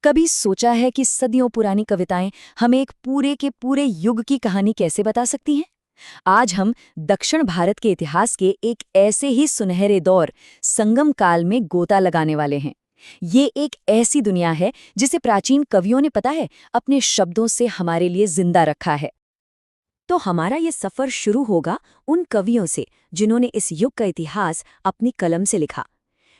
कभी सोचा है कि सदियों पुरानी कविताएं हमें एक पूरे के पूरे युग की कहानी कैसे बता सकती हैं? आज हम दक्षिण भारत के इतिहास के एक ऐसे ही सुनहरे दौर संगम काल में गोता लगाने वाले हैं। ये एक ऐसी दुनिया है जिसे प्राचीन कवियों ने पता है अपने शब्दों से हमारे लिए जिंदा रखा है। तो हमारा ये सफर शुरू होगा उन कवियों से जिन्होंने इस युग का इतिहास अपनी कलम से लिखा।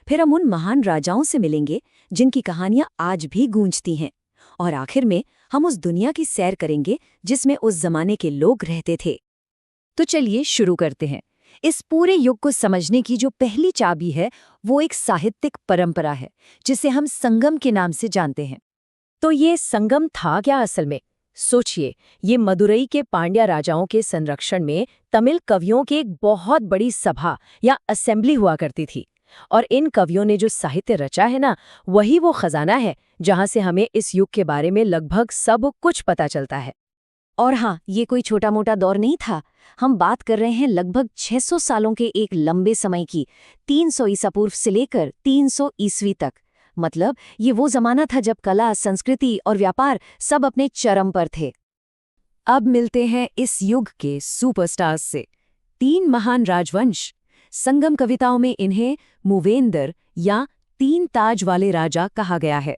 फिर हम उन महान राजाओं से मिलेंगे जिनकी कहानियां आज भी गूंजती हैं। और आखिर में हम उस दुनिया की सैर करेंगे जिसमें उस जमाने के लोग रहते थे। तो चलिए शुरू करते हैं। इस पूरे युग को समझने की जो पहली चाबी है वो एक साहित्यिक परंपरा है जिसे हम संगम के नाम से जानते हैं। तो ये संगम था क्या असल में? सोचिए, ये मदुरई के पांड्या राजाओं के संरक्षण में तमिल कवियों की एक बहुत बड़ी सभा या असेंबली हुआ करती थी। और इन कवियों ने जो साहित्य रचा है ना, वही वो खजाना है जहां से हमें इस युग के बारे में लगभग सब कुछ पता चलता है। और हाँ, ये कोई छोटा मोटा दौर नहीं था। हम बात कर रहे हैं लगभग 600 सालों के एक लंबे समय की, 300 ईसा पूर्व से लेकर 300 ईस्वी तक। मतलब ये वो जमाना था जब कला, संस्कृति और व्यापार सब अपने चरम पर थे। अब मिलते हैं इस युग के सुपरस्टार्स से, 3 महान राजवंश। संगम कविताओं में इन्हें मूवेंदर या 3 ताज वाले राजा कहा गया है।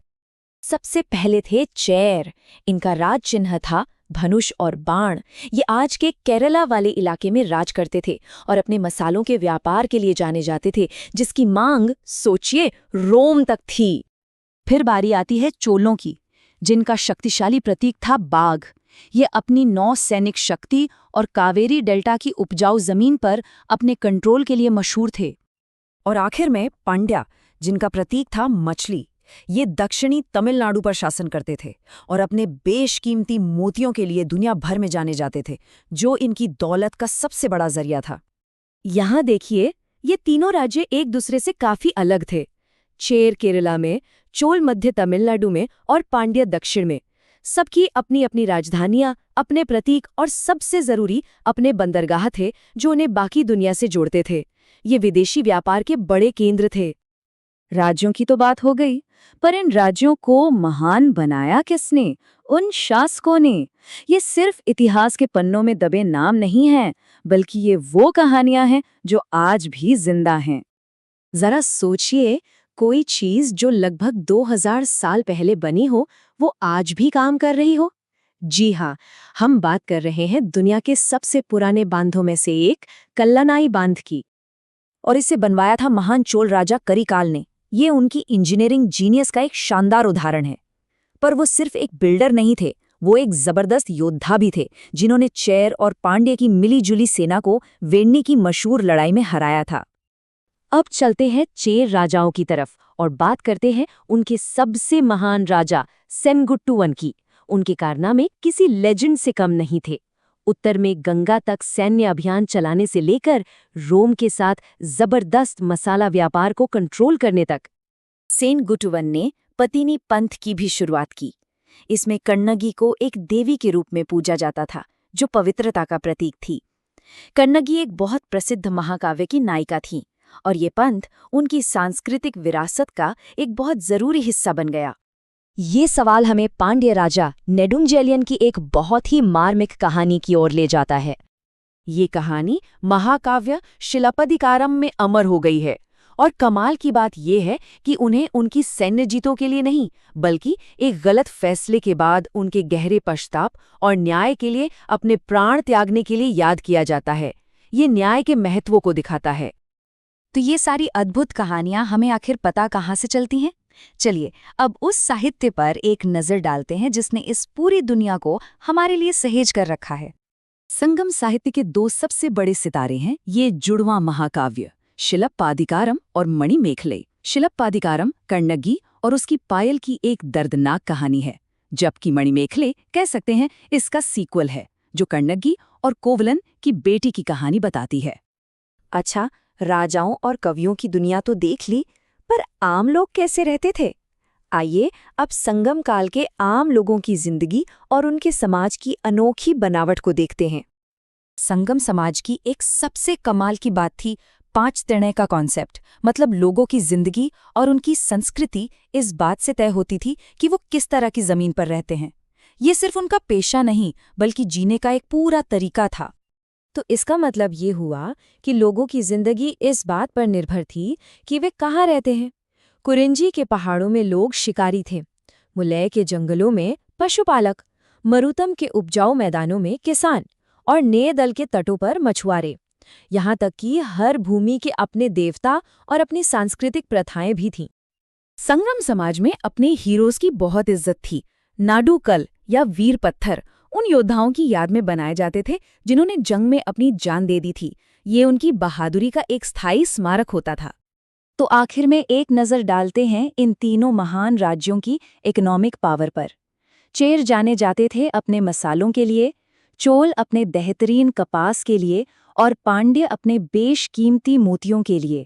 सबसे पहले थे चेर। इनका राज चिन्ह था धनुष और बाण। ये आज के केरला वाले इलाके में राज करते थे और अपने मसालों के व्यापार के लिए जाने जाते थे, जिसकी मांग सोचिए रोम तक थी। फिर बारी आती है चोलों की, जिनका शक्तिशाली प्रतीक था बाघ। ये अपनी 9 सैनिक शक्ति और कावेरी डेल्टा की उपजाऊ जमीन पर अपने कंट्रोल के लिए मशहूर थे। और आखिर में पांड्या, जिनका प्रतीक था मछली। ये दक्षिणी तमिलनाडु पर शासन करते थे और अपने बेशकीमती मोतियों के लिए दुनिया भर में जाने जाते थे, जो इनकी दौलत का सबसे बड़ा जरिया था। यहाँ देखिए, ये तीनों राज्य एक दूसरे से काफी अलग थे। चेर केरला में, चोल मध्य तमिलनाडु में और पांड्या दक्षिण में। सबकी अपनी अपनी राजधानियां, अपने प्रतीक और सबसे जरूरी अपने बंदरगाह थे जो उन्हें बाकी दुनिया से जोड़ते थे। ये विदेशी व्यापार के बड़े केंद्र थे। राज्यों की तो बात हो गई, पर इन राज्यों को महान बनाया किसने? उन शासकों ने। ये सिर्फ इतिहास के पन्नों में दबे नाम नहीं हैं, बल्कि ये वो कहानियां हैं जो आज भी जिंदा हैं। जरा सोचिए, कोई चीज जो लगभग 2000 साल पहले बनी हो, वो आज भी काम कर रही हो। जी हाँ, हम बात कर रहे हैं दुनिया के सबसे पुराने बांधों में से एक, कल्लानाई बांध की। और इसे बनवाया था महान चोल राजा करिकाल ने। ये उनकी इंजीनियरिंग जीनियस का एक शानदार उदाहरण है। पर वो सिर्फ एक बिल्डर नहीं थे, वो एक जबरदस्त योद्धा भी थे, जिन्होंने चेर और पांड्य की मिलीजुली सेना को वेण्णी की मशहूर लड़ाई में हराया था। अब चलते हैं चेर राजाओं की तरफ और बात करते हैं उनके सबसे महान राजा सेनगुट्टुवन की। उनके कारनामे किसी लेजेंड से कम नहीं थे। उत्तर में गंगा तक सैन्य अभियान चलाने से लेकर रोम के साथ जबरदस्त मसाला व्यापार को कंट्रोल करने तक। सेनगुट्टुवन ने पतिनी पंथ की भी शुरुआत की। इसमें कन्नगी को एक देवी के रूप में पूजा जाता था, जो पवित्रता का प्रतीक थी। कन्नगी एक बहुत प्रसिद्ध महाकाव्य की नायिका थी और ये पंथ उनकी सांस्कृतिक विरासत का एक बहुत जरूरी हिस्सा बन गया। ये सवाल हमें पांड्य राजा नेडुंगजेलियन की एक बहुत ही मार्मिक कहानी की ओर ले जाता है। ये कहानी महाकाव्य शिलापदिकारम में अमर हो गई है। और कमाल की बात यह है कि उन्हें उनकी सैन्य जीतों के लिए नहीं, बल्कि एक गलत फैसले के बाद उनके गहरे पश्चाताप और न्याय के लिए अपने प्राण त्यागने के लिए याद किया जाता है। ये न्याय के महत्व को दिखाता है। तो ये सारी अद्भुत कहानियां हमें आखिर पता कहाँ से चलती हैं? चलिए अब उस साहित्य पर एक नज़र डालते हैं जिसने इस पूरी दुनिया को हमारे लिए सहेज कर रखा है। संगम साहित्य के 2 सबसे बड़े सितारे हैं ये जुड़वां महाकाव्य, शिलप्पादिकारम और मणिमेखले। शिलप्पादिकारम कन्नगी और उसकी पायल की एक दर्दनाक कहानी है, जबकि मणिमेखले कह सकते हैं इसका सीक्वल है, जो कन्नगी और कोवलन की बेटी की कहानी बताती है। अच्छा, राजाओं और कवियों की दुनिया तो देख ली, पर आम लोग कैसे रहते थे? आइए अब संगम काल के आम लोगों की जिंदगी और उनके समाज की अनोखी बनावट को देखते हैं। संगम समाज की एक सबसे कमाल की बात थी 5 निर्णय का कॉन्सेप्ट, मतलब लोगों की जिंदगी और उनकी संस्कृति इस बात से तय होती थी कि वो किस तरह की जमीन पर रहते हैं। ये सिर्फ उनका पेशा नहीं, बल्कि जीने का एक पूरा तरीका था। तो इसका मतलब ये हुआ कि लोगों की जिंदगी इस बात पर निर्भर थी कि वे कहाँ रहते हैं। कुरिंजी के पहाड़ों में लोग शिकारी थे, मुलय के जंगलों में पशुपालक, मरुतम के उपजाऊ मैदानों में किसान और नेदल के तटों पर मछुआरे। यहाँ तक कि हर भूमि के अपने देवता और अपनी सांस्कृतिक प्रथाएं भी थीं। संगम समाज में अपने हीरोज की बहुत इज्जत थी। नाडूकल या वीर पत्थर उन योद्धाओं की याद में बनाए जाते थे जिन्होंने जंग में अपनी जान दे दी थी। ये उनकी बहादुरी का एक स्थायी स्मारक होता था। तो आखिर में एक नज़र डालते हैं इन तीनों महान राज्यों की इकोनॉमिक पावर पर। चेर जाने जाते थे अपने मसालों के लिए, चोल अपने बेहतरीन कपास के लिए और पांड्य अपने बेशकीमती मोतियों के लिए।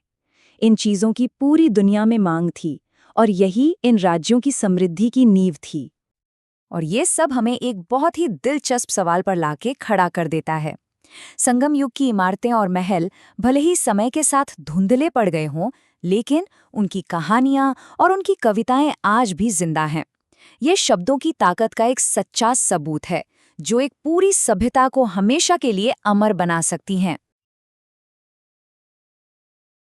इन चीज़ों की पूरी दुनिया में मांग थी और यही इन राज्यों की समृद्धि की नींव थी। और ये सब हमें एक बहुत ही दिलचस्प सवाल पर लाके खड़ा कर देता है। संगम युग की इमारतें और महल भले ही समय के साथ धुंधले पड़ गए हों, लेकिन उनकी कहानियां और उनकी कविताएं आज भी जिंदा हैं। ये शब्दों की ताकत का एक सच्चा सबूत है, जो एक पूरी सभ्यता को हमेशा के लिए अमर बना सकती हैं।